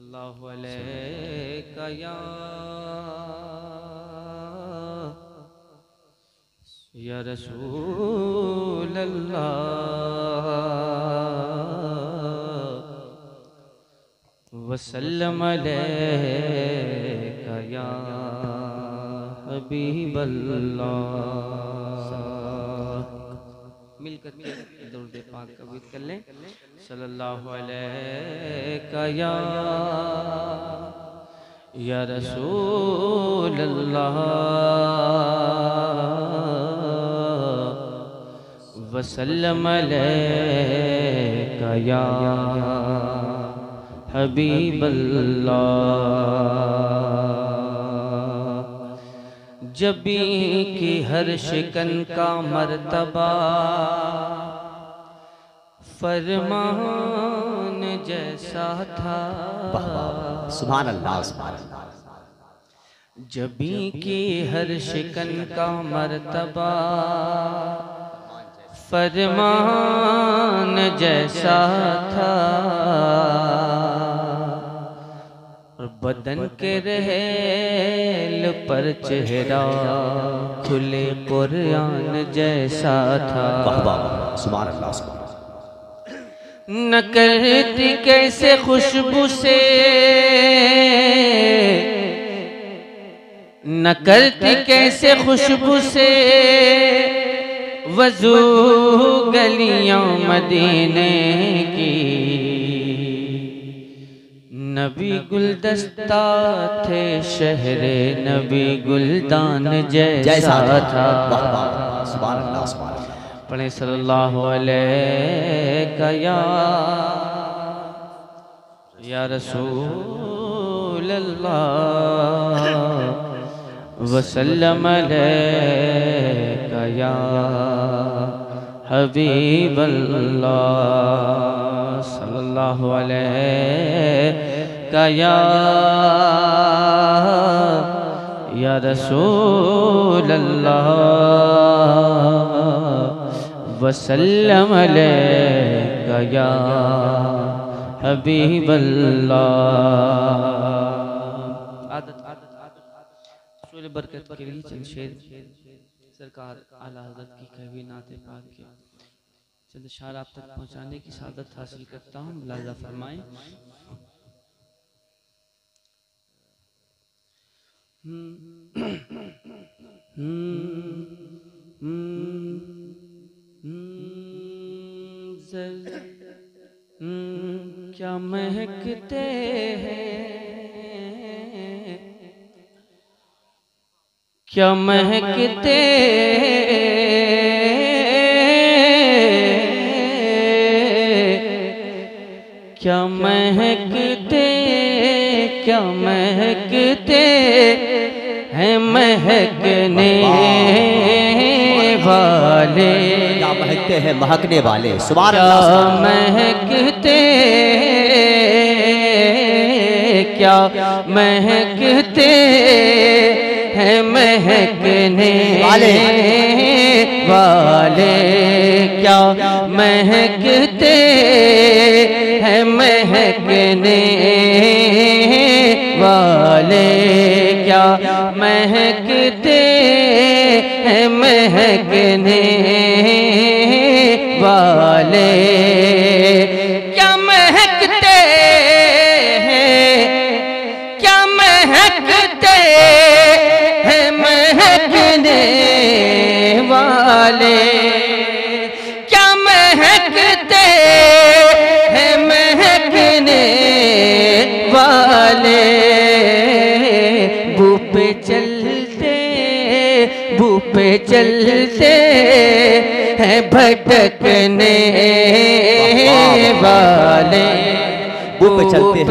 सल्लल्लाहु अलैहि या रसूल अल्लाह वसल्लम अलैका या हबीब अल्लाह। मिलकर दरूद पाक का विद कर लें। सल्लल्लाहु अलैका या रसूल अल्लाह वसल्लम अलैका या हबीब अल्लाह। जबी की हर शिकन का मर्तबा फरमान जैसा था। सुभान अल्लाह सुभान अल्लाह। जबी की हर शिकन का मर्तबा फरमान जैसा था। और बदन के रहेल पर चेहरा खुले कुरान जैसा था। सुभान अल्लाह सुभान। न करती कैसे खुशबू से, न करती कैसे खुशबू से वज़ू गलियां मदीने की। नबी गुलदस्ता थे शहरे नबी गुलदान जैसा था। सुभान अल्लाह सुभान अल्लाह। पढ़े सल्लल्लाहु अलैका या रसूल अल्लाह वसल्लम अलैका या हबीब अल्लाह। सल्लल्लाहु अलैका या रसूल अल्लाह वसल्लम अलैका या हबीब अल्लाह। बरकत के लिए चंद शेर सरकार आला हज़रत की कभी नाते पाक के चंद अशआर आप तक पहुँचाने की सादत हासिल करता हूँ। मुलाज़ा फरमाएं। क्या महकते हैं, क्या महकते क्या महकते क्या महकते हैं महकने वाले। क्या महकते हैं महकने वाले। सुभान अल्लाह। महकते क्या महकते हैं महकने वाले क्या महकते हैं महकने वाले। क्या महकते हैं महकने वाले। क्या महकते हैं क्या महकते हैं महकने वाले। क्या महकते हैं महकने वाले। बू पे चलते हैं भटकने वाले। बू पे चलते हैं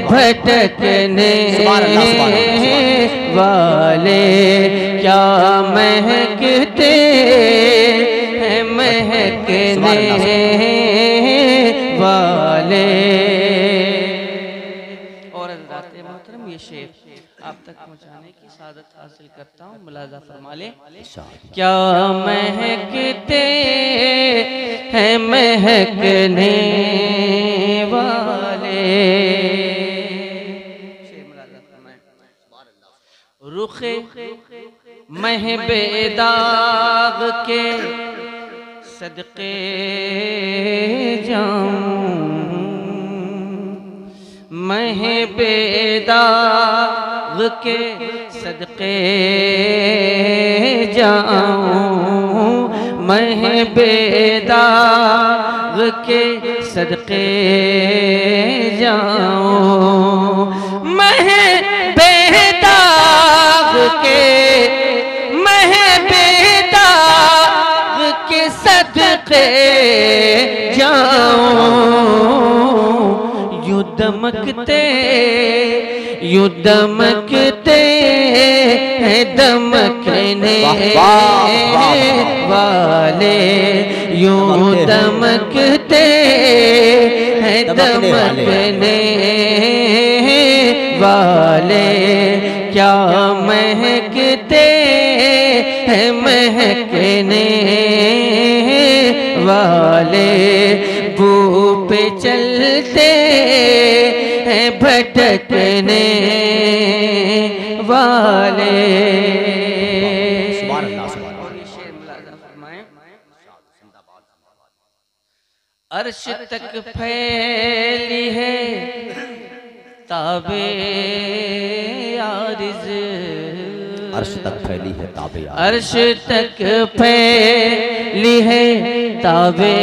भटकने वाले। क्या महकते हैं महकने वाले। और हज़रात मोहतरम ये शेर आप तक पहुँचाने की सादत हासिल करता हूँ। मुलाज़ा फरमा ले। क्या महकते हैं महकने वाले। महबेदाग के सदके जाऊं, महबेदाग के सदके जाऊं, महबेदाग के सदके जाऊं, महबेदाग के सदके जाऊं, यूं दमकते दमकने वाले, यूं दमकते दमकने वाले, क्या महकते हैं महकने वाले, बू पे चलते हैं भटकने वाले। अर्श तक फैली है ताबे आरिज़, अर्श तक फैली है ताबे, अर्श तक फैली है ताबे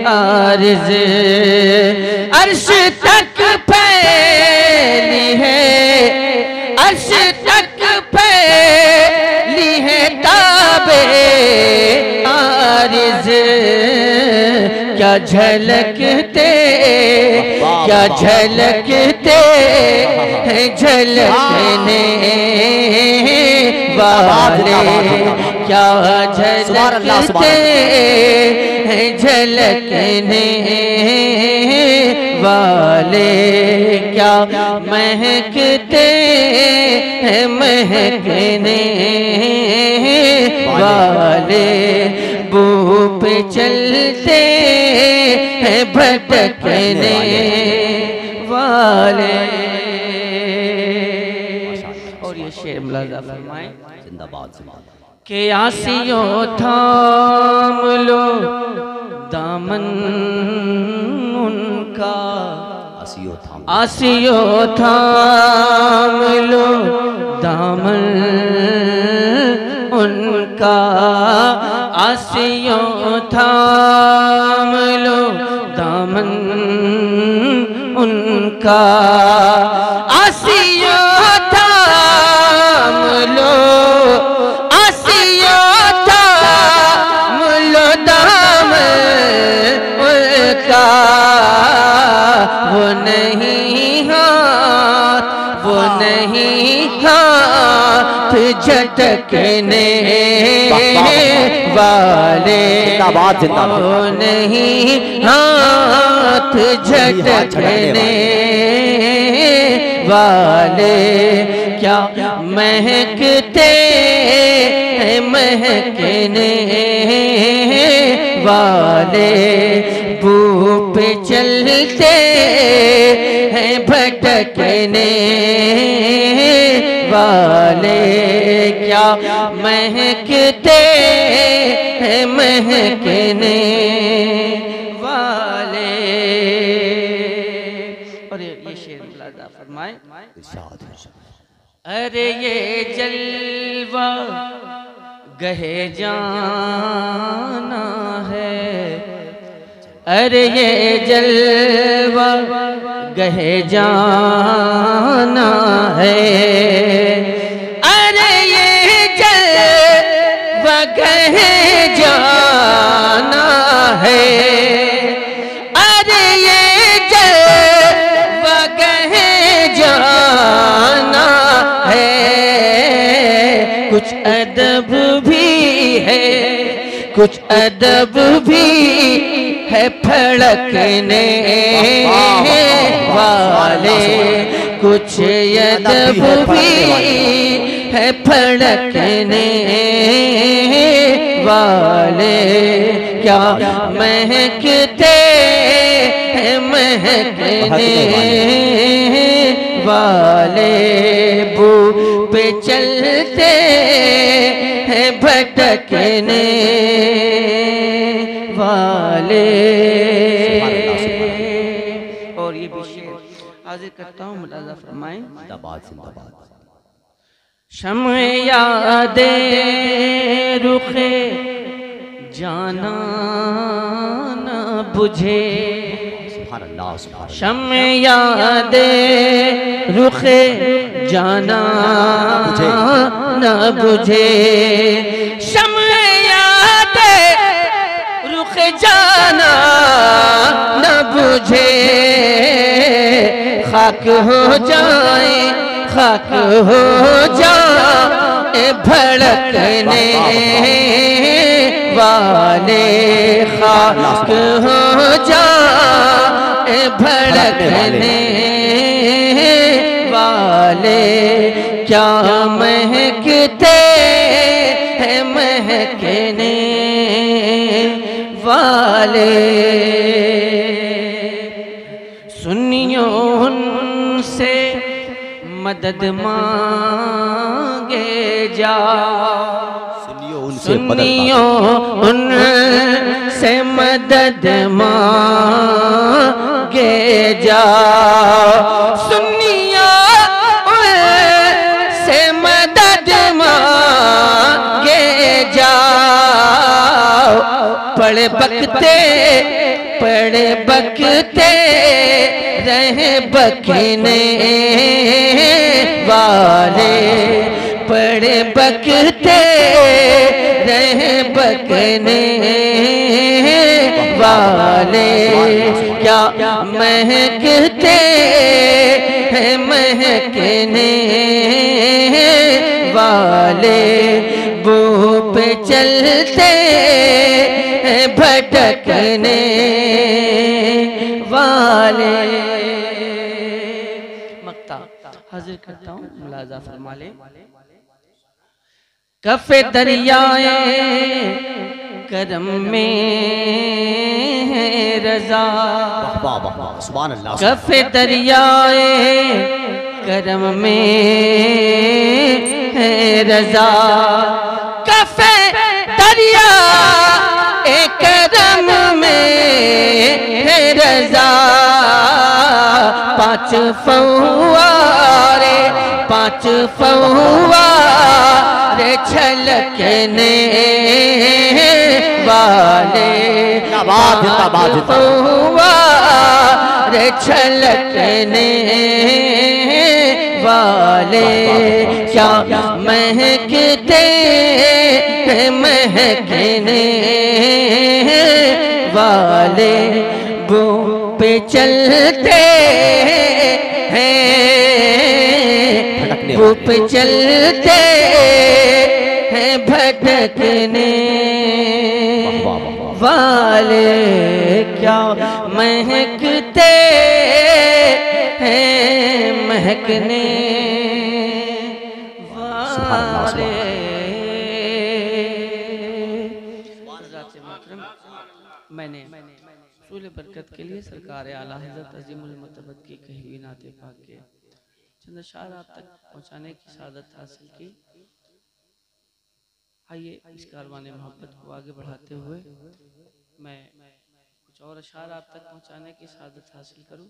आरिज़, अर्श तक फैली है, अर्श तक फैली है ताबे आरिज़, क्या झलकते क्या झलकते हैं झलकने वाले, क्या झलकते हैं झलकने वाले, क्या महकते हैं महकने वाले, बू पे चलते हैं भटकने वाले। और ये शेर मुलाज़ा फरमाए जिंदाबाद जिंदाबाद, के आसियो थाम लो दामन उनका, आसियो थाम लो दामन उनका, आसियो थाम लो दामन उनका, आसियो थाम लो, आसियो थाम लो दामन उनका, वो नहीं हाथ, वो नहीं हाथ झटकने वाले, वो नहीं हाथ झटकने वाले, क्या महकते हैं महकने वाले, बू पे चलते हैं भटकने वाले, क्या महकते हैं महकने वाले। और ये शेर मुलाज़ा फरमाए, अरे ये जलवा गहे जाना है, अरे ये जलवा गहे जाना है, अरे ये जलवा गहे जाना है, अरे ये जलवा गहे जाना है, कुछ अदब भी है, कुछ अदब भी है फड़कने वाले, कुछ अदब भी है फड़कने वाले, क्या महकते हैं महकने वाले, बू पे चलते हैं भटकने वाले। और ये भी शेर हाजिर करता हूँ, मुलाजा फरमाएं। जिंदाबाद जिंदाबाद। शम्ए यादे रुखे जाना न बुझे, शम्ए यादे रुखे जाना न बुझे, शम्ए यादे रुखे जाना न बुझे, खाक हो जाए खाक हो जाए भड़कने वाले, खाक हो जाए भड़कने वाले। क्या महकते हैं महकने वाले। सुनियो उनसे मदद मांगे जा, सुनियो उनसे मदद मांगे जा, सुनियो उनसे मदद मांगे जा। पड़े बकते रहे बकने वाले, पड़े बकते रहे बकने वाले। क्या महकते हैं महकने वाले, वो पे चलते हैं भटकने वाले। मक्ता हाजिर करता हूँ, मुलाजा फरमा ले। कफ़े दरियाए करम में है रज़ा, कफ़े दरियाए करम में है रज़ा, कफ़े दरिया करम में है रज़ा। पाँच फव्वारे छलकने वाले, पाँच फव्वारे छलकने वाले। क्या महकते हैं महकने वाले, वो पे चलते हैं, वो पे चलते हैं भटकने वाले। क्या महकते हैं महकने वाले। मैंने रसूल बरकत के लिए सरकार आला हज़रत अज़ीमुल मर्तबत की कही हुई नाते पाक के चंद अशार आप तक पहुँचाने की सादत हासिल की। आइए इस कारवान मोहब्बत को आगे बढ़ाते हुए मैं कुछ और अशार आप तक पहुँचाने की सादत हासिल करूँ,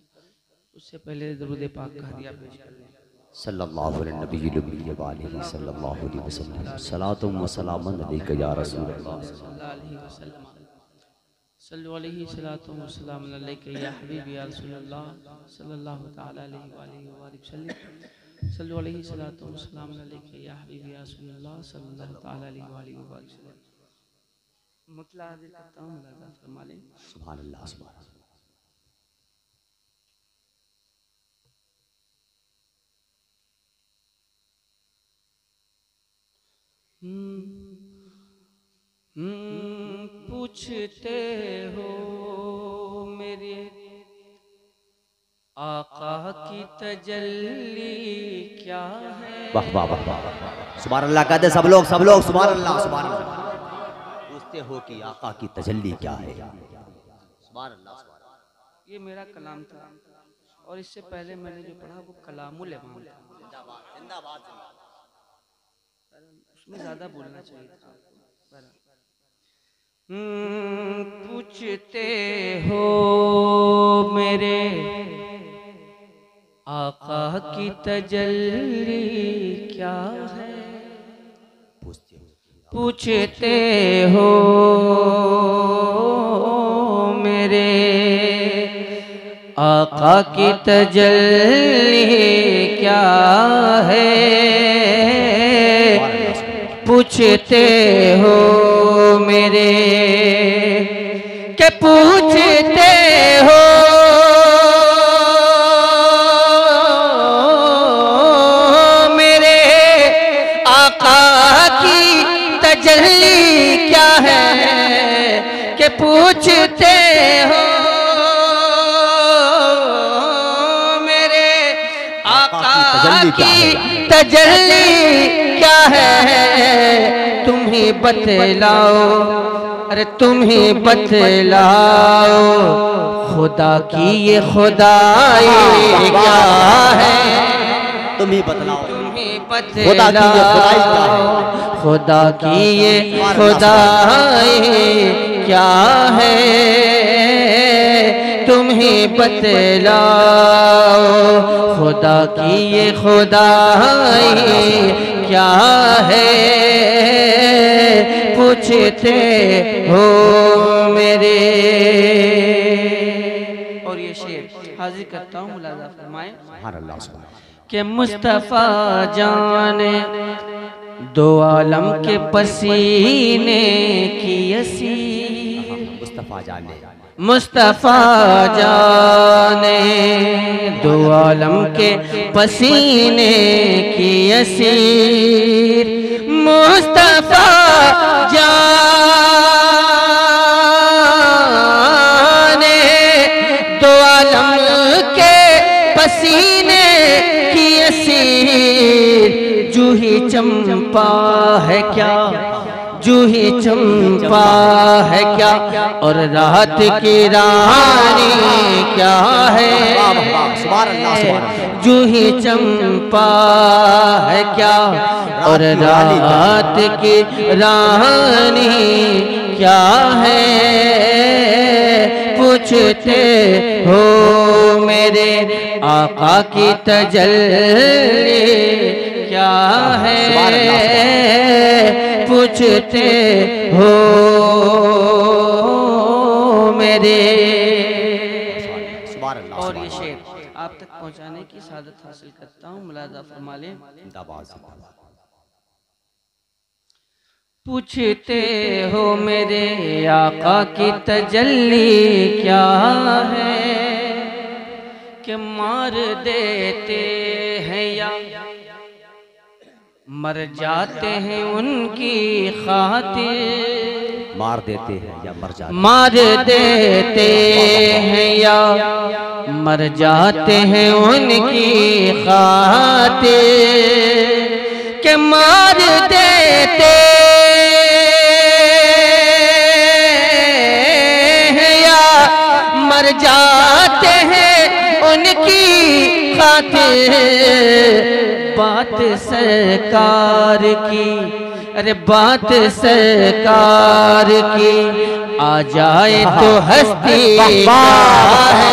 उससे पहले दरूद पाक का हदिया पेश कर लें। सल्लल्लाहु अलैहि नबील उम्मी व आलिहि सल्लल्लाहु अलैहि वसल्लम, सलातु व सलामुन अलैका या रसूल अल्लाह सल्लल्लाहु अलैहि वसल्लम, सल्लु अलैहि सलातु व सलामुन अलैका या हबीबी या रसूल अल्लाह सल्लल्लाहु तआला अलैहि व आलिहि व वसल्लम, सल्लु अलैहि सलातु व सलामुन अलैका या हबीबी या रसूल अल्लाह सल्लल्लाहु तआला अलैहि व आलिहि व वसल्लम। मुतला हाजिर करता हूँ, मुलाजा फरमा लें। सुभान अल्लाह सुभान अल्लाह। पूछते हो मेरे आका की तजल्ली क्या है। वाह वाह वाह वाह, सुभान अल्लाह कहते सब लोग सुभान अल्लाह सुभान अल्लाह। पूछते हो कि आका की तजल्ली क्या है। सुभान अल्लाह। ये मेरा कलाम था और इससे पहले मैंने जो पढ़ा वो कलामुल इमाम था। जिंदाबाद जिंदाबाद। इसमें ज्यादा बोलना चाहिए था। पूछते हो मेरे आका की तजल्ली क्या है, पूछते हो मेरे आका की तजल्ली क्या है, पूछते हो मेरे के पूछते हो मेरे आका की तजल्ली क्या है, के पूछते हो मेरे आका की तजल्ली क्या है, तुम ही बतलाओ, अरे तुम ही बतलाओ खुदा की ये खुदाई क्या है, तुम ही बतलाओ, तुम ही बतलाओ खुदा की ये खुदाई क्या है, तुम ही बतलाओ खुदा की ये खुदाई क्या है, पूछते हो मेरे। और ये शेर हाजिर करता हूँ, मुलाजा फरमाए कि मुस्तफा जाने दो आलम के पसीने की असीर, मुस्तफा जाने, मुस्तफा जाने दो आलम के पसीने की असीर, मुस्तफा जाने दो आलम के पसीने की असीर, जूही चंपा है क्या, जूही चंपा है क्या, और रात की रानी क्या है, जूही चंपा है क्या, और रात की रानी क्या है, पूछते हो मेरे आका की तजल्ली क्या है, पूछते हो मेरे। और ये शेर आप तक पहुंचाने की सादत हासिल करता हूँ, मुलाजा फरमा लें। पूछते हो मेरे आका की तजल्ली क्या है, कि मार देते हैं या मर जाते हैं उनकी खातिर, मार देते हैं या मर जाते, मार देते हैं या मर जाते हैं उनकी खातिर, के मार देते हैं या मर जाते हैं उनकी खातिर, बात सरकार की, अरे बात सरकार की आ जाए तो हस्ती क्या है,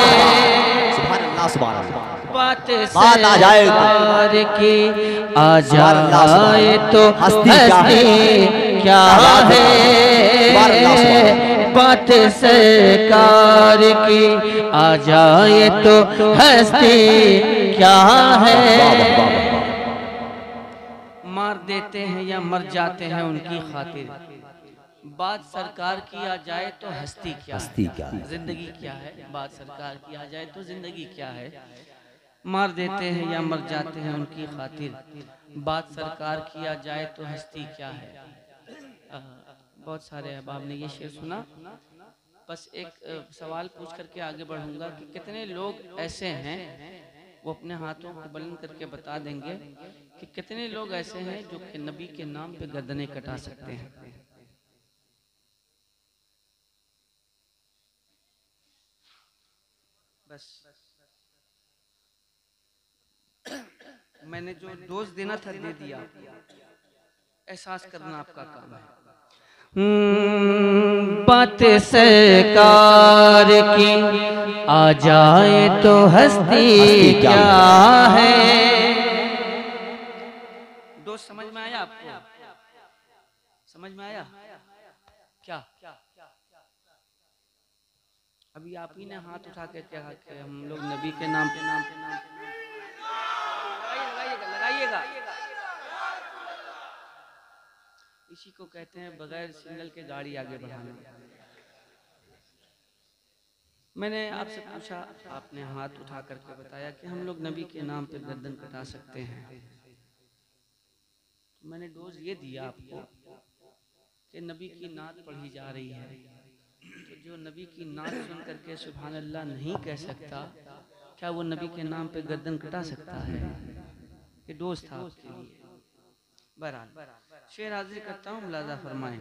बात सरकार की आ जाए तो हस्ती क्या है, बात सरकार की आ जाए तो हस्ती क्या है, मार देते हैं या मर जाते हैं उनकी खातिर, बात सरकार की आ जाए तो हस्ती क्या है, जिंदगी क्या है, बात सरकार की आ जाए तो जिंदगी क्या है, मार देते हैं या मर जाते हैं उनकी खातिर, बात सरकार की आ जाए तो हस्ती क्या है। बहुत सारे अहबाब ने ये शेर सुना। बस एक सवाल पूछ करके आगे बढ़ूंगा कि कितने लोग ऐसे हैं, वो अपने हाथों को बुलंद करके बता देंगे कि कितने लोग ऐसे हैं जो कि नबी के नाम पे गर्दनें कटा सकते हैं। बस मैंने जो डोज देना था दे दिया। एहसास करना आपका काम है। बात सरकार की आ जाए तो हस्ती क्या है। दोस्त समझ में आया आपको? समझ में आया क्या? अभी आप ही ने हाथ उठा के क्या कि हम लोग नबी के नाम पे लगाइएगा। इसी को कहते हैं बगैर सिग्नल के गाड़ी आगे बढ़ाना। मैंने आपसे पूछा, आपने हाथ उठा करके बताया कि हम लोग नबी के नाम पे गर्दन कटा सकते हैं। तो मैंने डोज ये दिया आपको कि नबी की नात पढ़ी जा रही है, तो जो नबी की नात सुन करके सुभान अल्लाह नहीं कह सकता, क्या वो नबी के नाम पे गर्दन कटा सकता है? ये डोज था आपके लिए। बहरहाल शेर हाजिर करता हूँ, मुलाजा फरमाएं।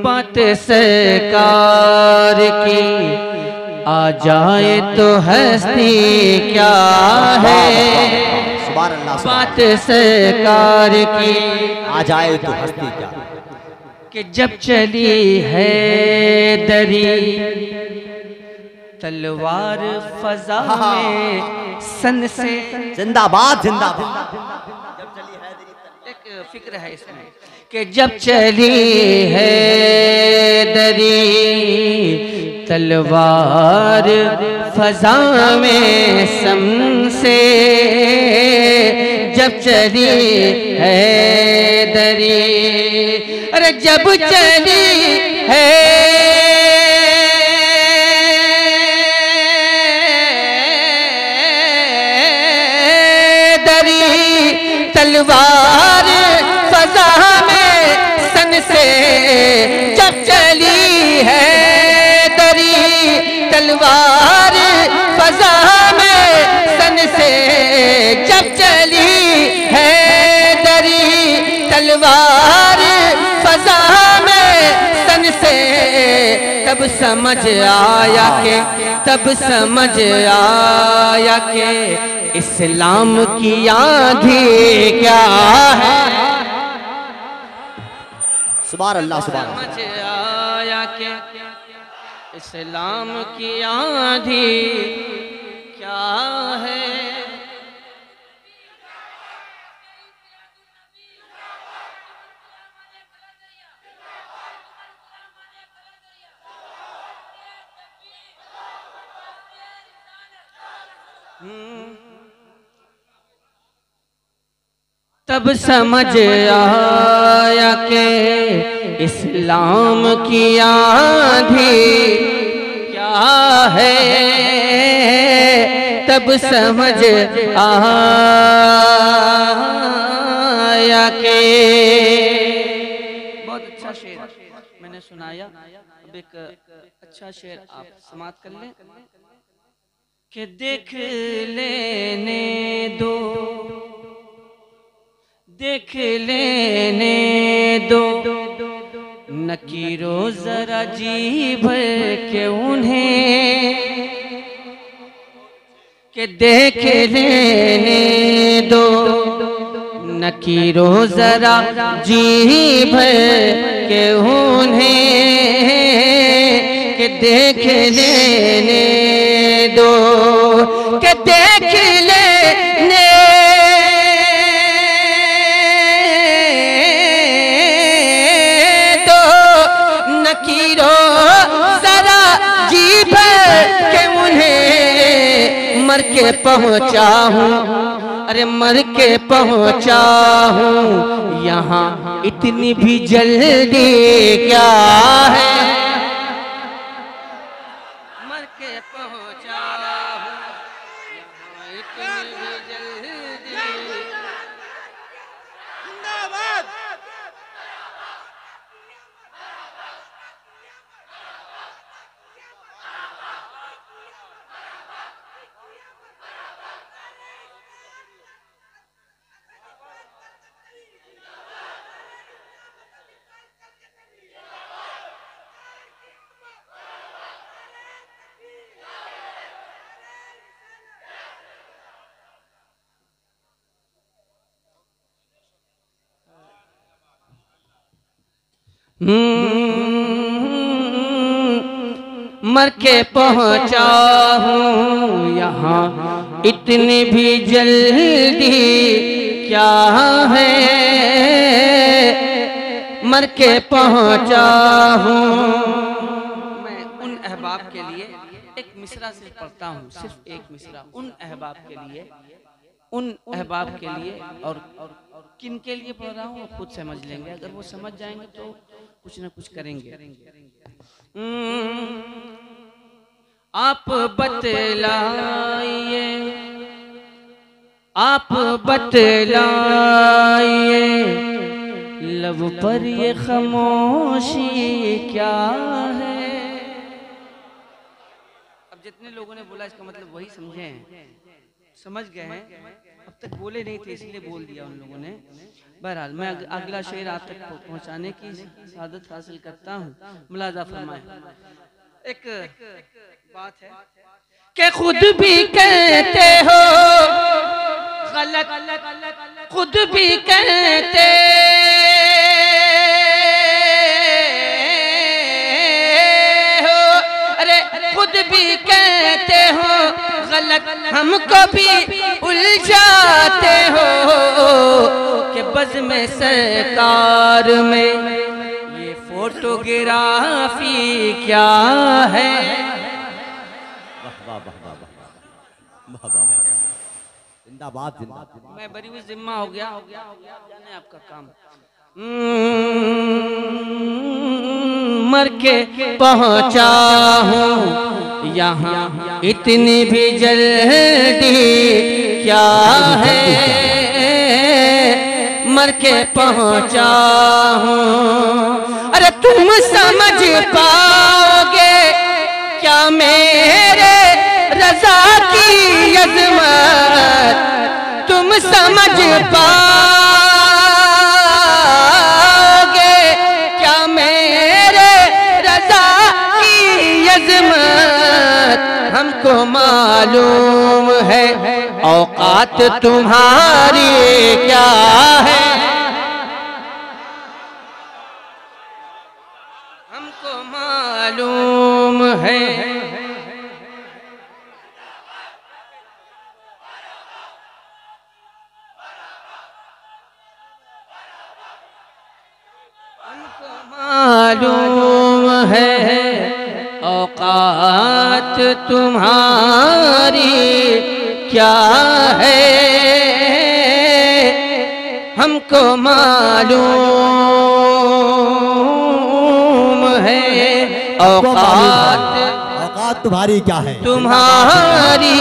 बात सरकार की आ जाए तो हस्ती क्या है। सुभान अल्लाह। बात सरकार की आ जाए तो हस्ती क्या कि जब चली है दरी तलवार फजा में सन से। जिंदाबाद जिंदाबाद। एक फिक्र है इसमें कि जब चली है दरी तलवार फजा में सम से। जब चली है दरी, अरे जब चली है दरी तलवार फजा में सन से। जब चली है दरी तलवार फजा में सन से। जब चली है दरी तलवार फजा में सन से। तब समझ आया के, तब समझ आया के इस्लाम की आंधी क्या है। सुभान अल्लाह सुभान अल्लाह। समझ आया कि इस्लाम की आंधी क्या है। तब समझ आया के इस्लाम की आंधी क्या है। तब समझ आया के। बहुत अच्छा शेर मैंने सुनाया। अब एक अच्छा शेर आप समाप्त कर लें कि देख लेने दो, देख लेने दो नकीरो जरा जी भर के उन्हें। कि देख लेने दो नकीरो जरा जी भर के उन्हें। कि देख लेने दो, कि देख लेने दो नकीरो जरा जी भर के उन्हें। मर के पहुंचा हूँ, अरे मर के पहुंचा हूँ यहाँ, इतनी भी जल्दी क्या है। मर के पहुंचा हूँ यहाँ, इतनी भी जल्दी। मर के पहुंचा हूँ यहाँ, इतनी भी जल्दी क्या है, मर के पहुंचा हूँ। मैं उन अहबाब के लिए एक मिसरा सिर्फ पढ़ता हूँ, सिर्फ एक मिसरा उन अहबाब के लिए, उन अहबाब के लिए। और किन के लिए पढ़ रहा हूँ वो खुद समझ लेंगे, अगर वो समझ जाएंगे तो कुछ ना कुछ करेंगे। आप बतलाइए, आप बतलाइए, लब पर ये खामोशी क्या है। अब जितने लोगों ने बोला इसका मतलब वही समझे हैं, समझ गए हैं, अब तक बोले नहीं थे इसलिए बोल दिया उन लोगों ने। बहरहाल मैं अगला शेर आप तक पहुंचाने की सादत हासिल करता हूँ, मुलाजा फरमाए। एक बात है कि खुद भी कहते हो गलत, खुद भी कहते हो, अरे खुद भी कहते हो गलत, हमको भी उलझाते हो कि बज़्म सरकार में ये फोटोग्राफी क्या है। जिंदाबाद जिंदाबाद। मैं बरी हुई जिम्मा हो गया, जाने आपका काम। मर के पहुंचा हूँ यहाँ, इतनी भी जल्दी क्या है, मर के पहुंचा हूँ। अरे तुम समझ पाओगे क्या मेरे रज़ा की अज़मत, तुम समझ पाओगे क्या मेरे रज़ा की अज़मत। हमको मालूम है औकात तुम्हारी क्या है, हमको मालूम है। मालूम है औकात तुम्हारी क्या है, हमको मालूम है औकात तुम्हारी क्या है, तुम्हारी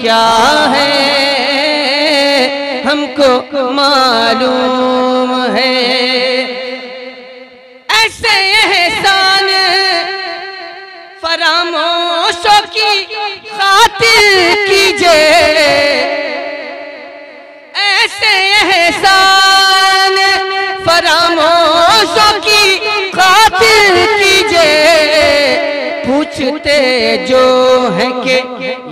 क्या है, हमको मालूम है। ऐसे एहसान फरामोशों की खातिर कीजिए, ऐसे एहसान फरामोशों की खातिर कीजिए। पूछते जो है कि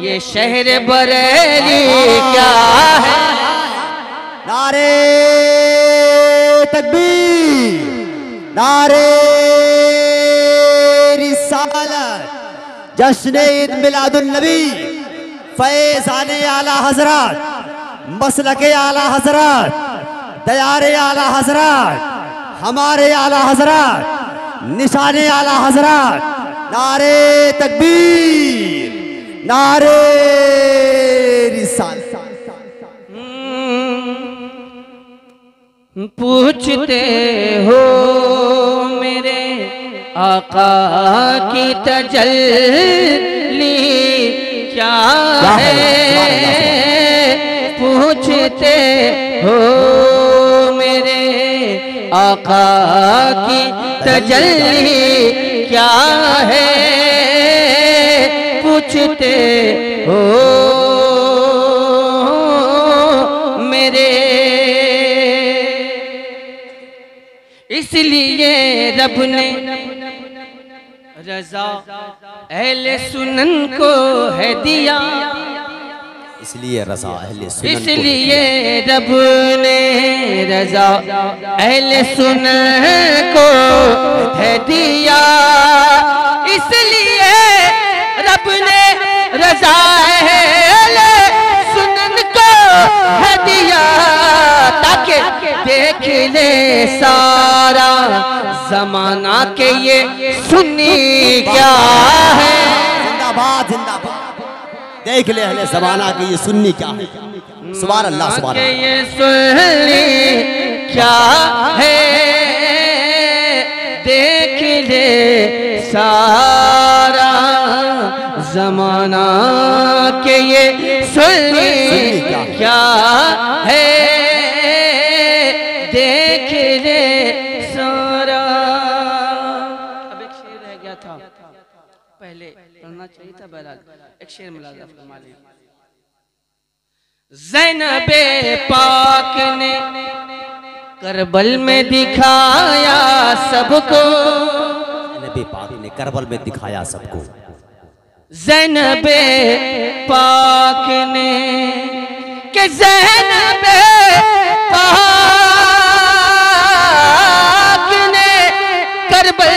ये शहर बरेली क्या है। नारे तकबीर, नारे रिसालत, जश्न ईद मिलादुन नबी, फैज़ाने आला हजरत, मसलके आला हजरत, दयारे आला हजरत, हमारे आला हजरत, निशाने आला हजरत। नारे तकबीर, नारे रिसालत। पूछते हो मेरे आका की तजल्ली क्या है, पूछते हो मेरे आका की तजल्ली क्या है, पूछते हो मेरे। इसलिए रब ने रज़ा अहले सुनन को है दिया, इसलिए रजा अहले सुनन इसलिए रब ने रजा अहले सुन्नत को है दिया, इसलिए रब ने रजा अहले सुन्नत को है दिया, ताकि देख ले सारा जमाना के ये सुन्नी क्या है। जिंदाबाद जिंदाबाद। देख ले अहले ज़माना की ये सुन्नी क्या है। सुभान अल्लाह सुभान अल्लाह। ये सुन्नी क्या है, देख ले सारा जमाना के ये सुन्नी क्या है, देख ले सारा। अब एक शेर रह गया था, पहले पढ़ना चाहिए था, बहरहाल एक शेर मुलाज़ा फरमा लें। ज़ैनबे पाक ने करबल में दिखाया सबको, नबी पाक ने करबल में दिखाया सबको। ज़ैनबे पाक ने के ज़ैनबे पाक ने करबल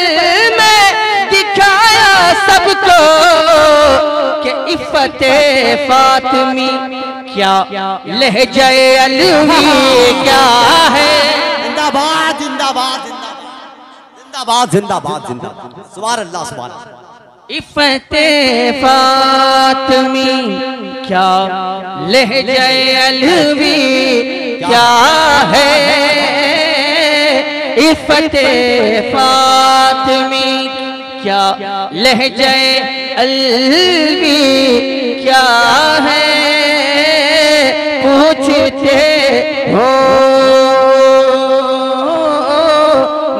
में दिखाया सबको कि इफ़्फ़ते फातिमी क्या लहजे अलवी क्या है। जिंदाबाद जिंदाबाद जिंदाबाद जिंदाबाद जिंदाबाद। सुभान अल्लाह सुभान अल्लाह। इफ़्फ़ते फातिमी क्या लहजे अलवी क्या है, इफ़्फ़ते फातिमी क्या लहजे अलवी क्या है, पूछते हो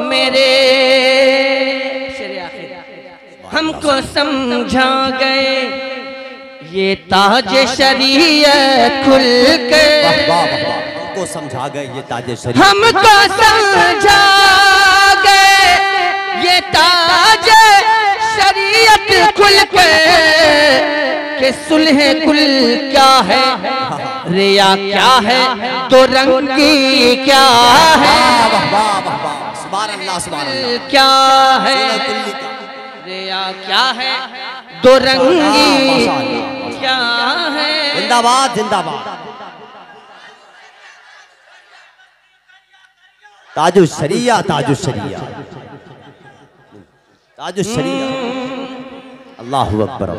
मेरे हमको समझा गए ये ताज शरीयत खुल के, हमको समझा गए ये ताज शरीयत, हमको समझा गए ये ताज शरीयत खुल के, कि सुलह कुल क्या है, रिया क्या है, तो रंगी क्या है। सुभान अल्लाह सुभान अल्लाह। क्या है, रिया क्या है, दो रंगी क्या है। जिंदाबाद जिंदाबाद। ताजु शरिया ताजु शरिया ताजु शरिया। अल्लाहु अकबर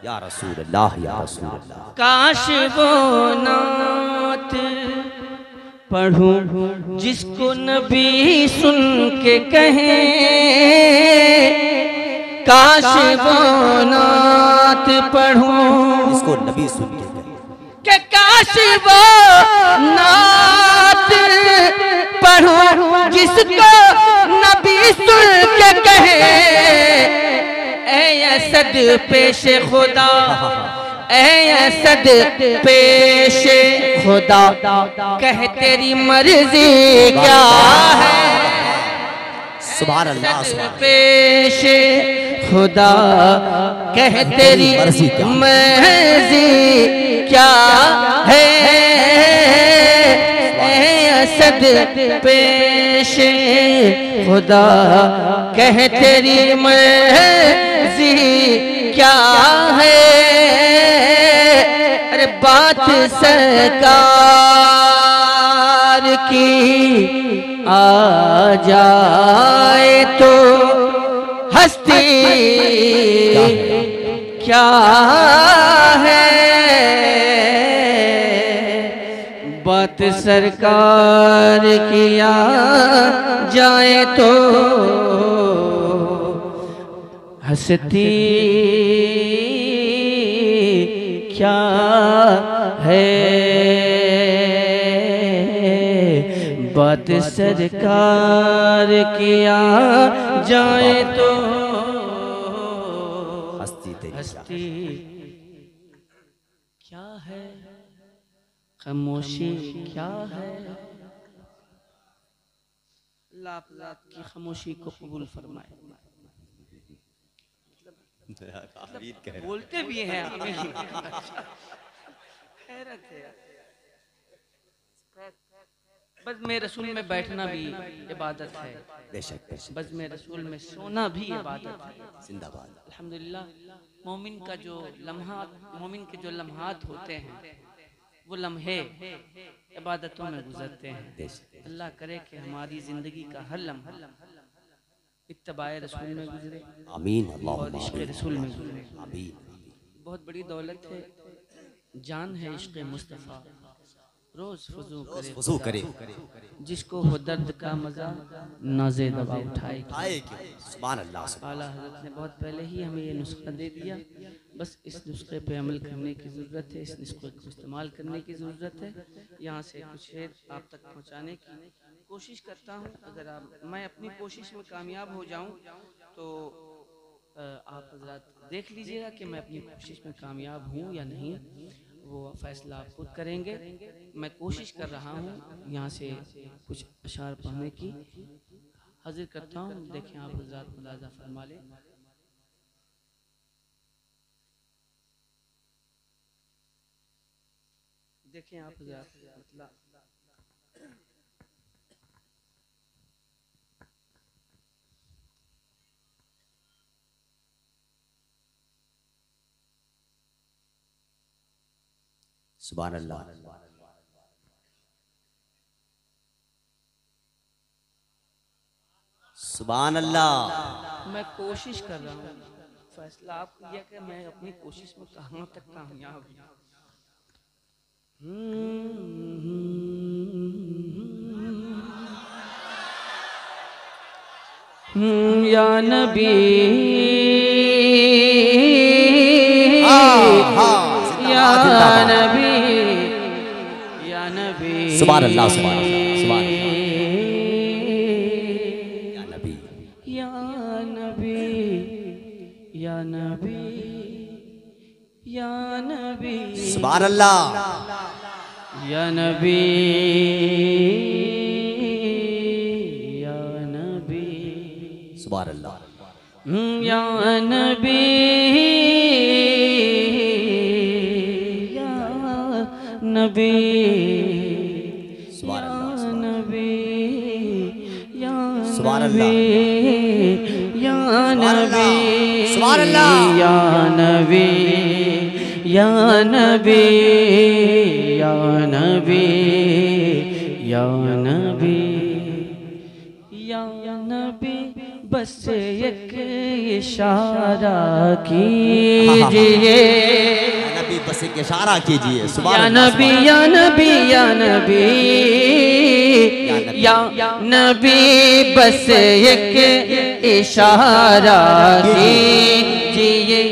या रसूल अल्लाह या रसूल अल्लाह। काश वो नात पढ़ूं जिसको नबी सुन के कहे, काश वो नात पढ़ूं जिसको नबी सुन के कि काश वो नात पढ़ूं जिसको नबी सुन के कहे, ऐ असद पेश खुदा, ऐ असद पेश खुदा, कह तेरी मर्जी क्या है। सुभान अल्लाह। पेश खुदा, कह तेरी मर्जी क्या है, ऐ असद पेश खुदा, कह तेरी मर्जी क्या है। अरे बात सरकार की आ जाए तो हस्ती क्या है, बात सरकार किया जाए तो हस्ती क्या है, बात सरकार किया जाए तो हस्ती क्या है, खामोशी क्या है। अल्लाह आप ज़ात की खामोशी को कबूल फरमाए। बोलते भी हैं हैरत है यार। बस में रसूल में बैठना भी इबादत है, बेशक बेशक। बस में रसूल में सोना भी इबादत है। जिंदाबाद। अल्हम्दुलिल्लाह मोमिन का जो लम्हात, मोमिन के जो लम्हात होते हैं वो लम्हे इबादतों में गुजरते हैं। अल्लाह करे कि हमारी जिंदगी का हर लम्हा इत्तबाए रसूल में गुजरे, आमीन और इश्क़ रसूल में गुजरे। आमीन। बहुत बड़ी दौलत है, जान है इश्क़ मुस्तफ़ा, रोज वज़ू करे जिसको हो दर्द का मजा, नाज़े दवा उठाए। सुभान अल्लाह। आला हज़रत ने बहुत पहले ही हमें ये नुस्खा दे दिया, बस इस नुस्खे पे अमल करने की ज़रूरत है, इस नुस्खे को इस्तेमाल करने की ज़रूरत है। यहाँ से कुछ शेर आप तक पहुँचाने की कोशिश करता हूँ। अगर मैं अपनी कोशिश में कामयाब हो जाऊँ तो आप हज़रात देख लीजिएगा कि मैं अपनी कोशिश में कामयाब हूँ या नहीं, वो फैसला आप खुद करेंगे। मैं कोशिश कर रहा हूँ यहाँ से कुछ अशार पढ़ने की, हाजिर करता हूँ। देखें आप हज़रात मुलाज़ा फरमा लें। देखें आप हज़रात मतलब सुभान अल्लाह। सुभान अल्लाह। मैं कोशिश कर रहा हूँ, फैसला आप किया कि मैं अपनी कोशिश में कहाँ तक कामयाब हूँ। या नबी या नबी या नबी। सुभान अल्लाह। सुभान अल्लाह। सुभान अल्लाह। या नबी या नबी या नबी या नबी। सुभान अल्लाह। या नबी या नबी। सुभान अल्लाह। या नबी नबी। सुभान अल्लाह। नबी या सुभान अल्लाह। या नबी। सुभान अल्लाह। या नबी या नबी या नबी या नबी या नबी। बस एक इशारा कीजिए, नबी बस एक इशारा कीजिए। या नबी या नबी या नबी या नबी। बस एक इशारा कीजिए,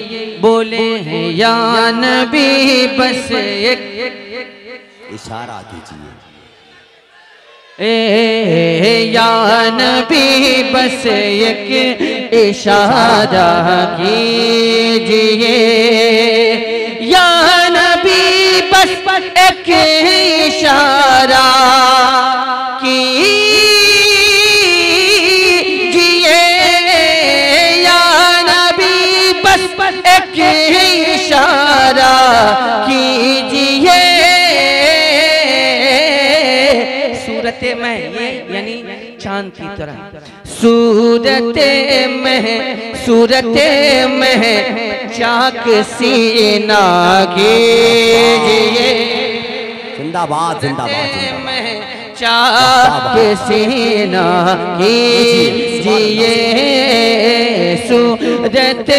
बोले हैं या नबी बस एक इशारा कीजिए। या नबी बस एक इशारा कीजिए, या नबी बस एक इशारा कीजिए, या नबी बस एक इशारा कीजिए। सूरत में ये यानी चांद की तरह, सूरत में चाक सीना कीजिए। जिंदाबाद जिंदाबाद। चाक सीना कीजिए, सूरत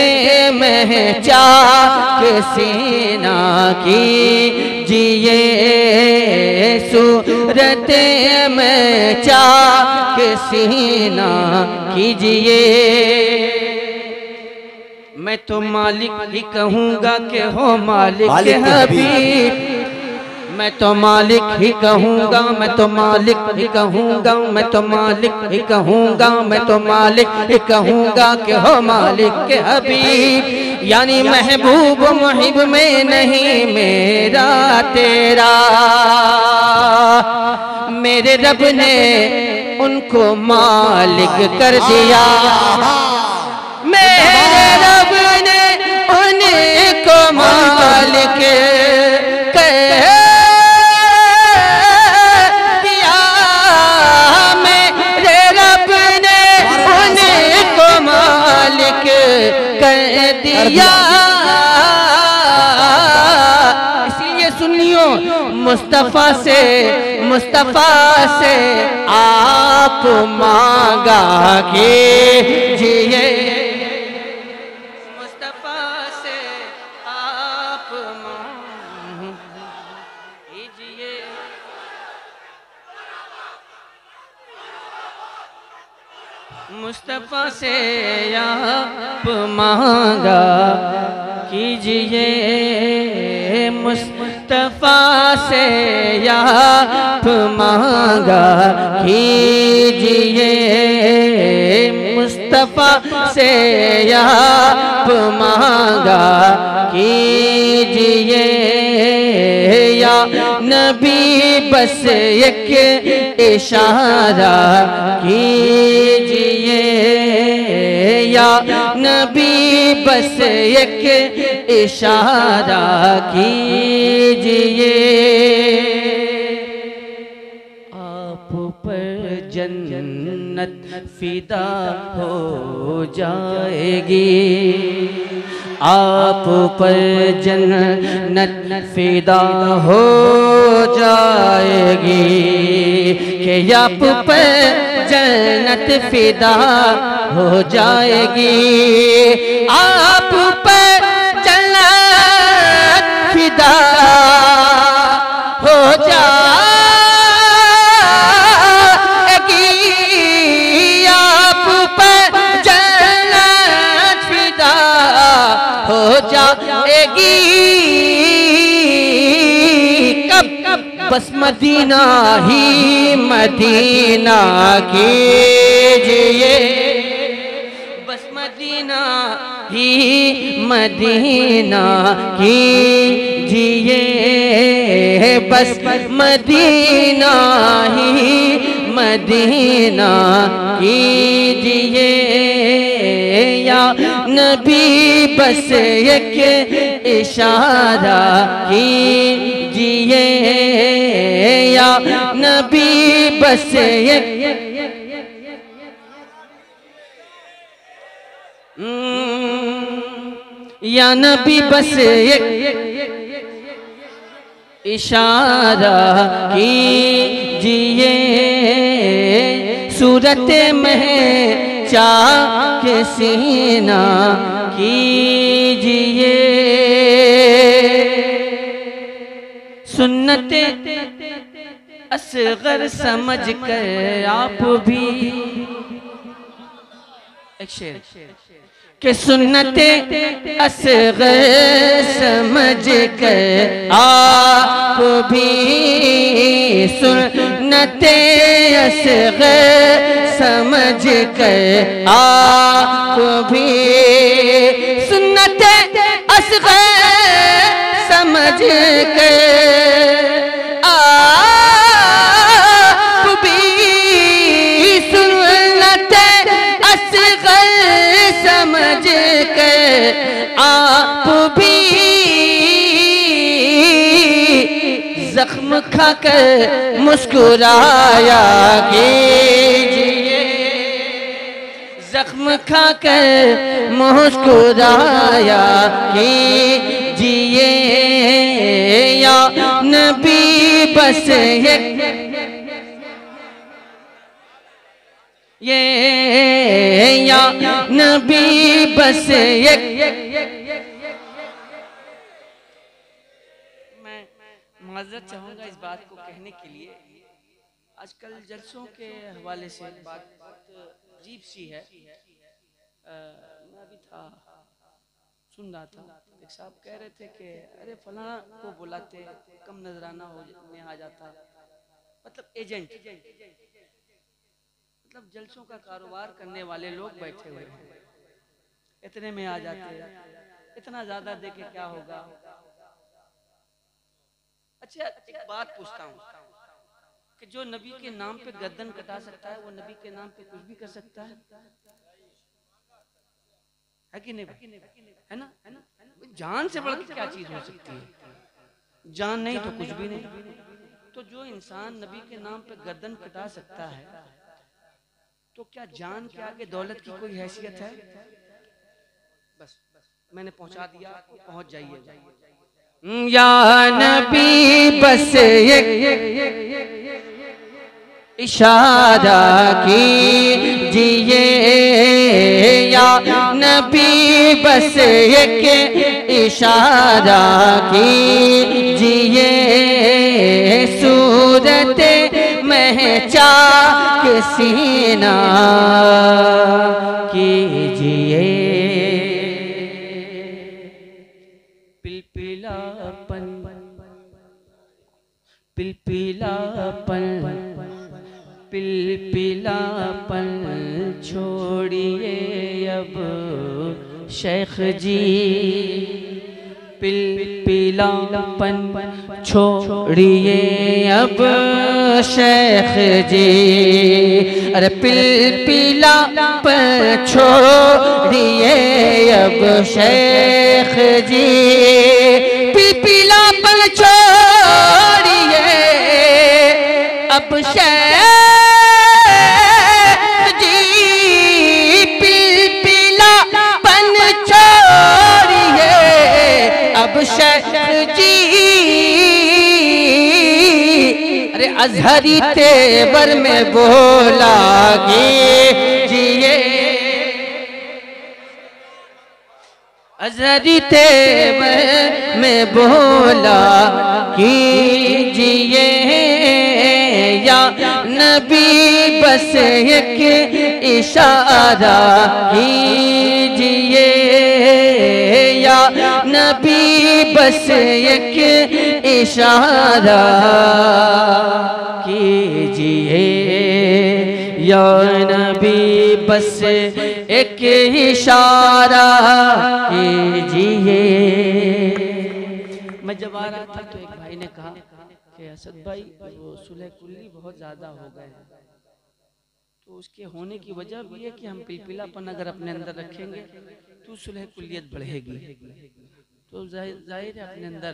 में चाक सीना कीजिए, सूरत में चाक सीना कीजिए। मैं तो मालिक ही कहूँगा कि हो मालिक हबीब, मैं तो मालिक ही कहूँगा, मैं तो मालिक ही कहूँगा, मैं तो मालिक ही कहूँगा, मैं तो मालिक ही कहूँगा कि हो मालिक के हबीब। यानी महबूब मुहिब में नहीं मेरा तेरा, मेरे रब ने उनको मालिक कर दिया, मेरे रब ने उनको मालिक कर मुस्तफ़ा से आप मांगा कीजिए, मुस्तफ़ा से आप मांगा कीजिए, मुस्तफ़ा से आप मांगा कीजिए, मुस्तफ़ा से आप मांगा कीजिए, मुस्तफ़ा से आप मांगा कीजिए, या नबी बस एक इशारा कीजिए, या नबी बस एक इशारा कीजिए, आप पर जन्नत फिदा हो जाएगी, आप पर जन्नत फिदा हो जाएगी, कि आप पर जन्नत फिदा हो जाएगी, आप पर जन्नत फिदा हो जाएगी, आप पर जन्नत फिदा हो जाएगी, कब बस मदीना ही मदीना कीजिए, बस मदीना ही मदीना कीजिए, बस मदीना ही मदीना कीजिए, या नबी बस एक इशारा कीजिए, या नबी बस एक या नबी बस एक इशारा कीजिए, सूरत में चाक सीना कीजिए, सुन्नते असगर समझ कर आप भी, एक शेर कि सुन्नते असगर समझ कर आप भी, सुन्नते असगर समझ कर आप भी, सुन्नते असगर समझ कर आप भी, सुन्नते असगर समझ कर आप भी, जख्म खाकर मुस्कुराया कीजिए, जख्म खाकर मुस्कुराया कीजिए, या नबी बस एक या नबी बस एक। मैं माजरत चाहूँगा इस बात को कहने के लिए, आजकल जलसों के हवाले से बात बहुत अजीब सी है। मैं भी था, सुन रहा था, एक साहब कह रहे थे कि अरे फलाना को बुलाते कम नजराना होने आ जाता, मतलब एजेंट, मतलब जलसों का कारोबार करने वाले लोग बैठे हुए हैं, इतने में आ जाते हैं, इतना ज्यादा देके क्या होगा। अच्छा एक बात पूछता हूँ कि जो नबी के नाम पे गर्दन कटा सकता है वो नबी के नाम पे कुछ भी कर सकता है कि नहीं? है ना? जान से बढ़ के क्या चीज हो सकती है? जान नहीं तो कुछ भी नहीं। तो जो इंसान नबी के नाम पे गर्दन कटा सकता है तो क्या जान के आगे दौलत की कोई हैसियत है? बस मैंने पहुंचा दिया, पहुंच जाइए। या नबी बस एक इशारा कीजिए, या नबी बस एक इशारा कीजिए, सूरत महचा के सीना कीजिए। पिलपिलापन पिलपिलापन पिलपिलापन छोड़िए अब शेख जी, पिलपिलापन छोड़िए अब शेख जी, अरे पिलपिलापन छोड़िए अब शेख जी, पिलपिलापन छोड़िए अब शेख जी, पिलपिलापन छोड़िए अब शेख जी, अरे अजहरी तेवर में बोला कीजिए, अजहरी तेवर में बोला कीजिए, या नबी बस एक इशारा कीजिए, या नबी बस एक इशारा कीजिए, या नबी बस एक इशारा कीजिए। मैं जब आ रहा था तो एक भाई ने कहा कि असद भाई वो सुलह कुल्ली बहुत ज़्यादा हो गए हैं, तो उसके होने की वजह भी है कि हम पिलपिलापन अगर अपने अंदर रखेंगे तो सुलह कुल्लियत बढ़ेगी। तो जाहिर है अपने अंदर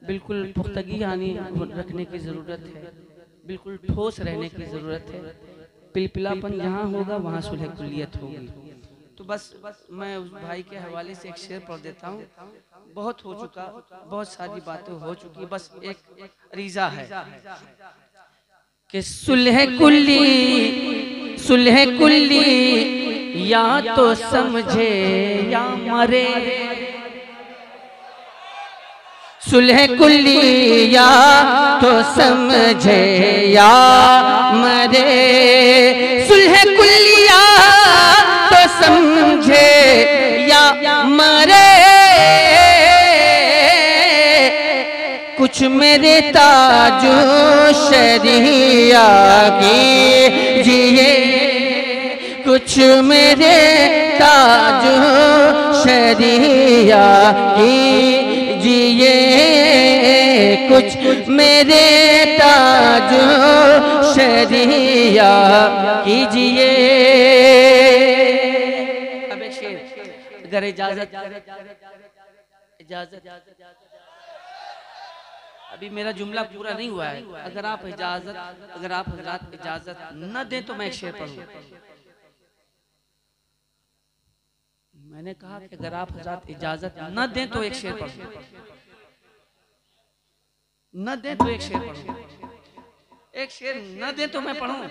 बिल्कुल पुख्तगी आनी रखने की ज़रूरत है, बिल्कुल ठोस रहने की ज़रूरत है। पिलपिलापन जहाँ होगा वहाँ सुलह कुल्लियत होगी। तो बस मैं उस भाई के हवाले से एक शेर पढ़ देता हूँ। बहुत हो चुका, बहुत सारी बातें हो चुकी, बस एक रीज़ा है कि सुलह कुल्ली या तो समझे या मरे, सुलह कुल्ली या तो समझे या मरे, सुलह कुल्ली या तो समझे या मरे, कुछ मेरे ताजो शरिया कीजिए, कुछ मेरे ताजो शरिया कीजिए, कुछ मेरे ताजो शरिया कीजिए। अब एक शेर, अगर इजाजत अभी मेरा जुमला पूरा नहीं हुआ है, अगर आप हजरात इजाजत न दें तो मैं एक शेर पढ़ूं। मैंने कहा कि अगर आप हजरात इजाजत न दें तो एक शेर पढ़ूं, न दें तो एक शेर पढ़ूं, एक शेर न दें तो मैं पढ़ूं।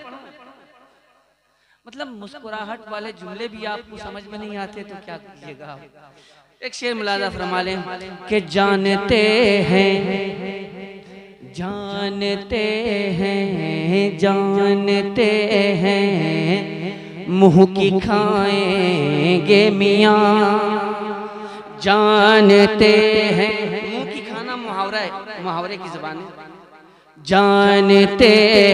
मतलब मुस्कुराहट वाले जुमले भी आपको समझ में नहीं आते तो क्या कीजिएगा। एक शेर मुलाजा फरमा लें कि जानते हैं मुँह की खाएंगे मियाँ, जानते हैं, मुँह की खाना मुहावरा है, मुहावरे की ज़बान है। जानते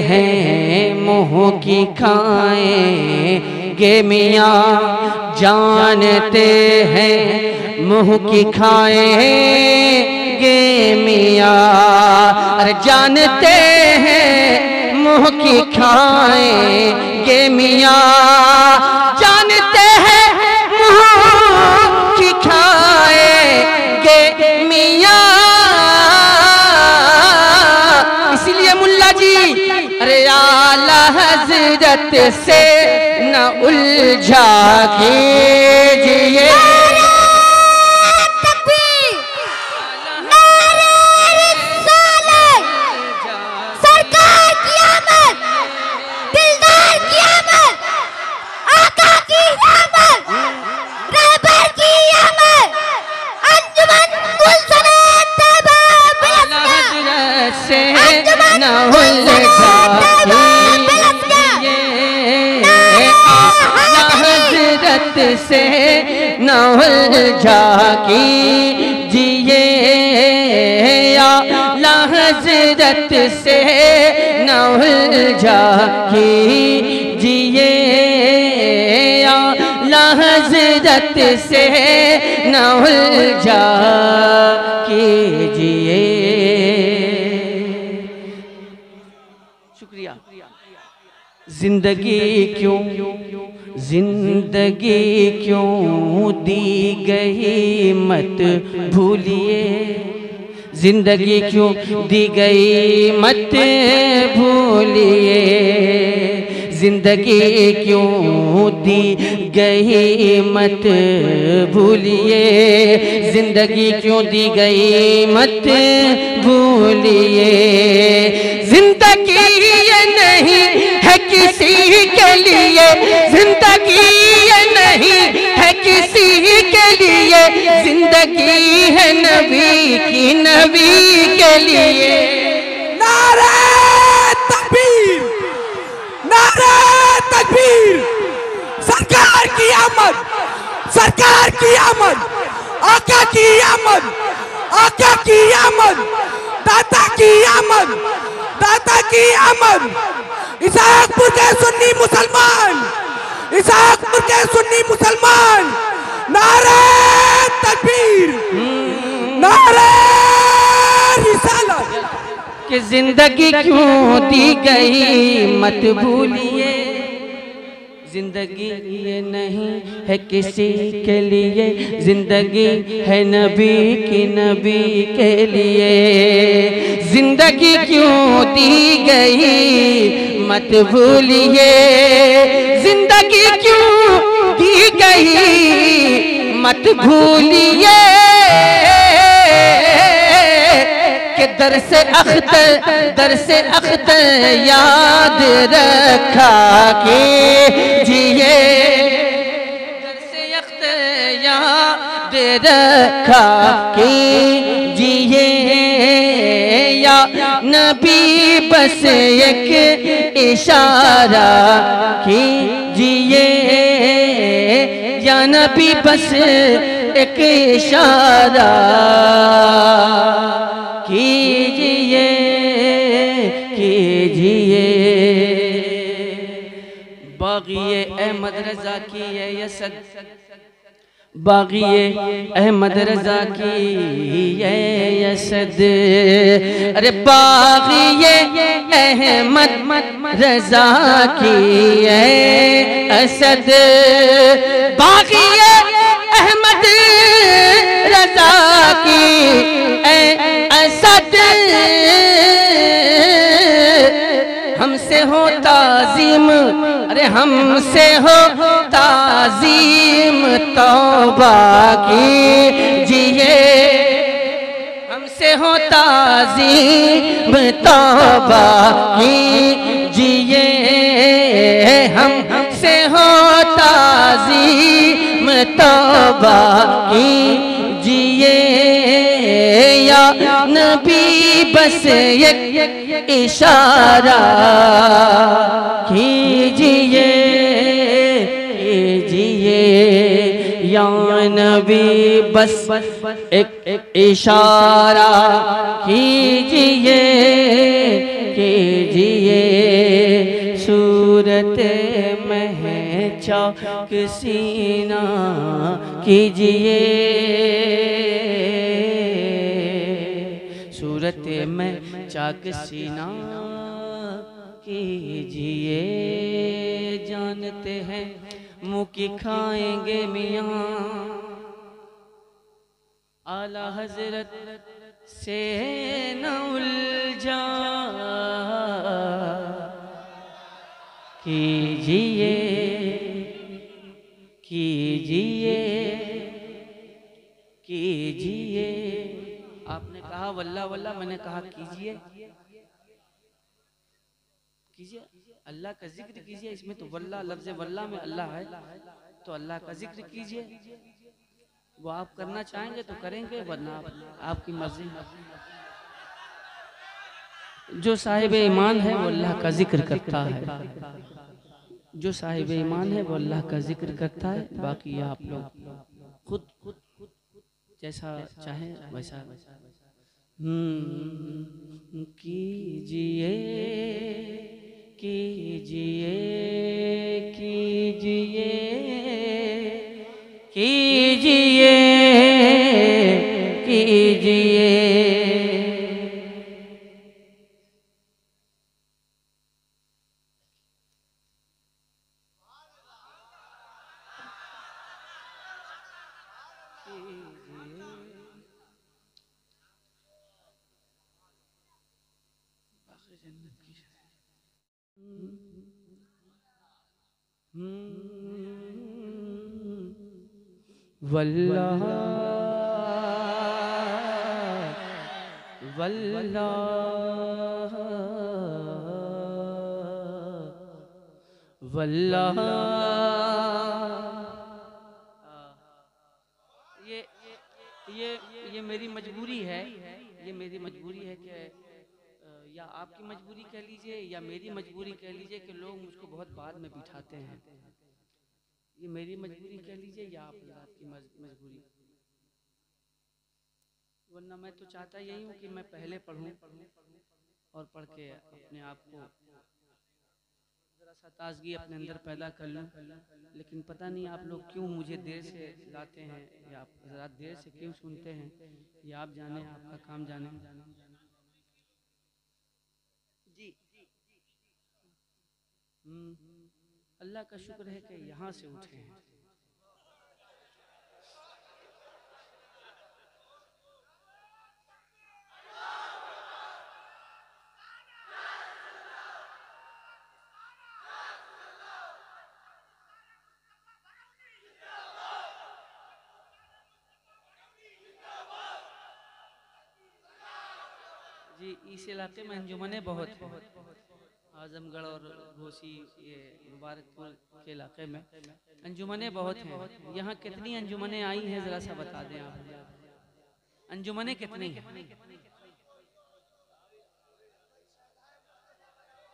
हैं मुँह की खाएंगे मियाँ, जानते हैं मुँह की खाएंगे मियाँ, अरे जानते हैं मुँह की खाएंगे मियाँ, जानते हैं मुँह की खाएंगे मियाँ। इसीलिए मुल्ला जी अरे आला हजरत से न उलझा कीजिए, नारे न उलझा हजरत से न उलझा कीजिए आला हजरत से न उलझा कीजिए आला हजरत से न उलझा कीजिए। शुक्रिया। जिंदगी क्यों दी गई मत भूलिए, जिंदगी क्यों दी गई मत भूलिए, जिंदगी क्यों दी गई मत भूलिए, जिंदगी क्यों दी गई मत भूलिए। जिंदगी ये नहीं है किसी के लिए, जिंदगी ये नहीं है किसी के लिए, जिंदगी है नबी की, नबी के लिए। नारे तकबीर, नारे तकबीर। सरकार की आमद, सरकार की आमद, आका की आमद, आका की आमद, दाता की आमद, दाता की आमद। इसाकपुर के सुन्नी मुसलमान, इसाकपुर के सुन्नी मुसलमान, नारे तकबीर, नारे रिसालत। कि जिंदगी क्यों दी गई मत भूलिए, जिंदगी ये नहीं है किसी के लिए, जिंदगी है नबी की, नबी के लिए। जिंदगी क्यों दी गई मत भूलिए, जिंदगी क्यों दी गई मत भूलिए। कि दर से अख्तर याद रखा कीजिए, दर से अख्तर याद रखा कीजिए या नबी बस एक इशारा कीजिए, या नबी बस एक इशारा कीजिए, कीजिए। बाग़ी अहमद रज़ा की है यसद, बाग़ी अहमद रज़ा की है यसद, अरे बाग़ी अहमद रज़ा की है असद, बाग़ी अहमद रज़ा की असद। हमसे हो ताज़ीम, अरे हमसे हो ताज़ीम तौबा कीजिए, हमसे हो ताज़ीम तौबा कीजिए, हमसे हो ताज़ीम तौबा कीजिए या नबी बस एक इशारा कीजिए, कीजिए या नबी बस एक इशारा कीजिए, कीजिए। सूरत में चाक सीना कीजिए, सूरत में चाक सीना कीजिए। जानते हैं मुँह की खाएंगे मियाँ, आला हजरत से न उलझा कीजिए, कीजिए, कीजिए। आपने कहा वल्ला वल्ला, मैंने कहा कीजिए, कीजिए। अल्लाह का जिक्र कीजिए, इसमें तो वल्ला, लफ्ज़ वल्ला में अल्लाह है, तो अल्लाह का जिक्र कीजिए। वो आप करना चाहेंगे तो करेंगे, वरना आपकी मर्जी। जो साहिब ईमान है वो अल्लाह का जिक्र करता है, जो साहिब ईमान है वो अल्लाह का जिक्र करता है। बाकी आप लोग खुद जैसा चाहे वैसा कीजिए कीजिए कीजिए कीजिए कीजिए। वल्लाह वल्लाह वल्लाह। ये मेरी मजबूरी है, ये मेरी मजबूरी है कि या आपकी मजबूरी कह लीजिए या मेरी मजबूरी कह लीजिए कि लोग मुझको बहुत बाद में बिठाते हैं। ये मेरी मजबूरी कह लीजिए या आप की मजबूरी। वरना मैं तो चाहता यही हूँ कि मैं पहले पढ़ूँ और पढ़ के अपने आप को ज़रा सा ताजगी अपने अंदर पैदा कर लूँ। लेकिन पता नहीं आप लोग क्यों मुझे देर से लाते हैं या आप ज़रा देर से क्यों सुनते हैं, ये आप जाने, आपका काम जाने। जी अल्लाह का शुक्र है कि यहाँ से उठे हैं। जी इस इलाके में अंजुमने बहुत हैं, आजमगढ़ और घोसी ये मुबारकपुर के इलाके में अंजुमने बहुत हैं। यहाँ कितनी अंजुमने आई हैं ज़रा सा बता दें आप, अंजुमने कितनी हैं?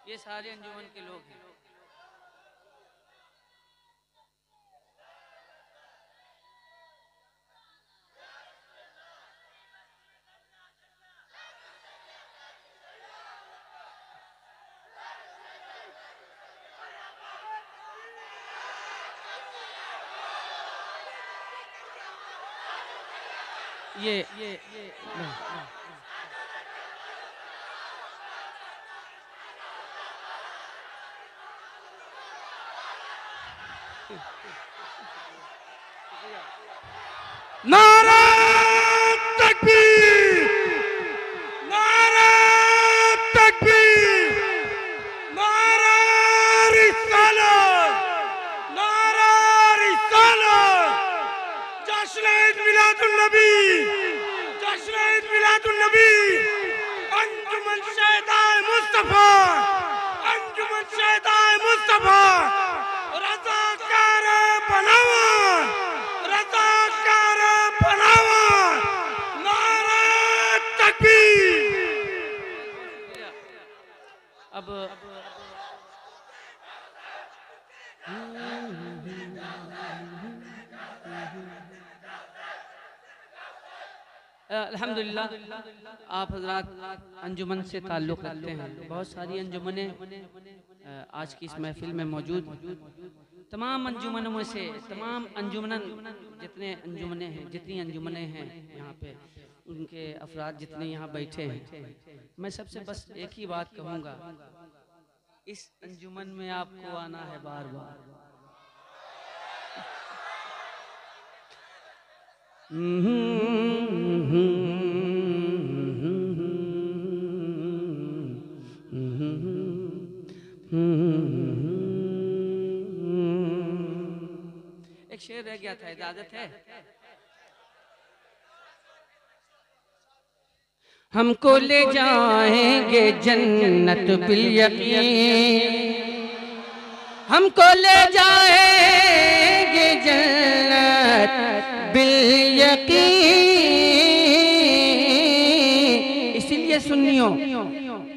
ये सारे अंजुमन के लोग हैं। ये नारा तकबीर, नारा तकबीर, नारा रिसालत, नारा रिसालत। जश्न ईद मिलादुन नबी, जश्न ईद मिलादुन नबी। अंजुमन शहदाए मुस्तफा, अंजुमन शहदाए मुस्तफा। रज़ाकार बनावा, रज़ाकार बनावा। नारा तकबीर। अब अल्हम्दुलिल्लाह आप हजरात अंजुमन से ताल्लुक़ रखते हैं। बहुत सारी अंजुमने आज की इस महफिल में मौजूद। तमाम अंजुमनों में से तमाम अंजुमन जितने अंजुमने हैं, जितनी अंजुमने हैं यहाँ पे, उनके अफराद जितने यहाँ बैठे हैं, मैं सबसे बस एक ही बात कहूँगा, इस अंजुमन में आपको आना है बार बार। एक शेर रह गया था, इजाजत है? हमको ले जाएंगे जन्नत बिल यकीन, हमको ले जाएंगे जन्नत बिल यकीन। इसलिए लीजिए सुन्नियों,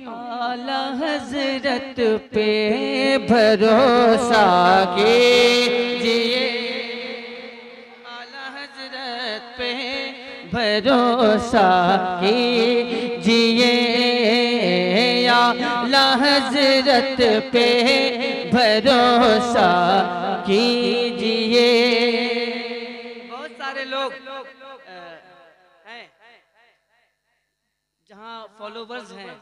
आला हजरत पे भरोसा कीजिए, आला हजरत पे भरोसा कीजिए, आला हजरत पे भरोसा कीजिए। बहुत सारे लोग हैं जहाँ फॉलोवर्स हैं,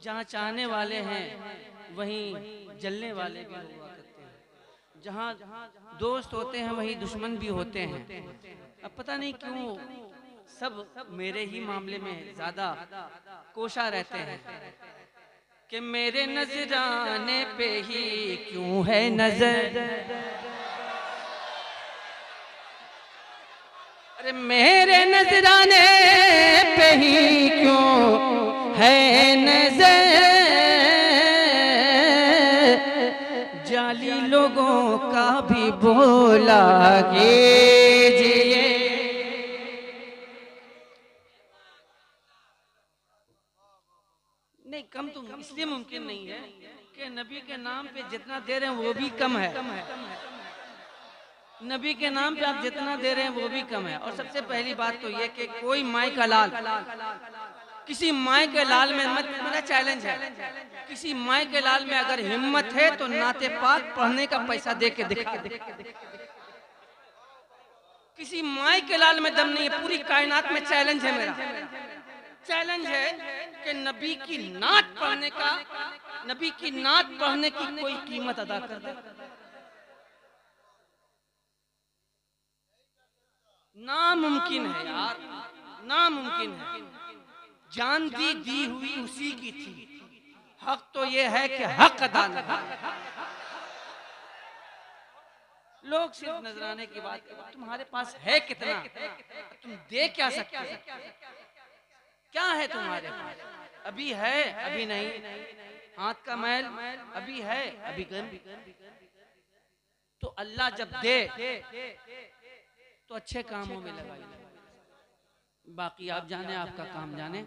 जहाँ चाहने वाले हैं, वहीं जलने वाले भी हुआ करते हैं। जहाँ दोस्त होते हैं वहीं दुश्मन भी होते हैं। अब पता नहीं क्यों सब मेरे ही मामले में ज्यादा कोशा रहते हैं कि मेरे नजराने पे ही क्यों है नजर, अरे मेरे नजराने पे ही क्यों है नजर, जाली लोगों का भी बोला कीजिए। नहीं, कम तो इसलिए मुमकिन नहीं है कि नबी के नाम पे जितना दे रहे हैं वो भी कम है। नबी के नाम पे आप जितना दे रहे हैं वो भी कम है। और सबसे पहली बात तो ये कि कोई माई का लाल, किसी माई के लाल में मत, मेरा चैलेंज है, किसी माई के लाल में अगर हिम्मत है तो नाते पाक पढ़ने का पैसा दे के दिखा। किसी माई के लाल में दम नहीं है। पूरी कायनात में चैलेंज है, मेरा चैलेंज है कि नबी की नात पढ़ने का, नबी की नात पढ़ने की कोई कीमत अदा कर दे। नामुमकिन है यार, नामुमकिन है। जान दी हुई उसी की थी। हक तो ये है कि हक अदा न हो। लोग सिर्फ नजराने की बात करते हैं। तुम्हारे पास है कितना, तुम दे क्या सकते हो, क्या है तुम्हारे पास? अभी है, अभी नहीं, हाथ का मैल अभी है, अभी गन। तो अल्लाह जब दे तो अच्छे कामों में लगाइए, बाकी आप जाने, आपका काम जाने।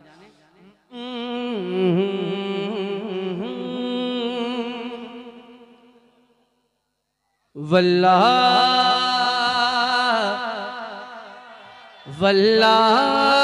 वल्लाह वल्लाह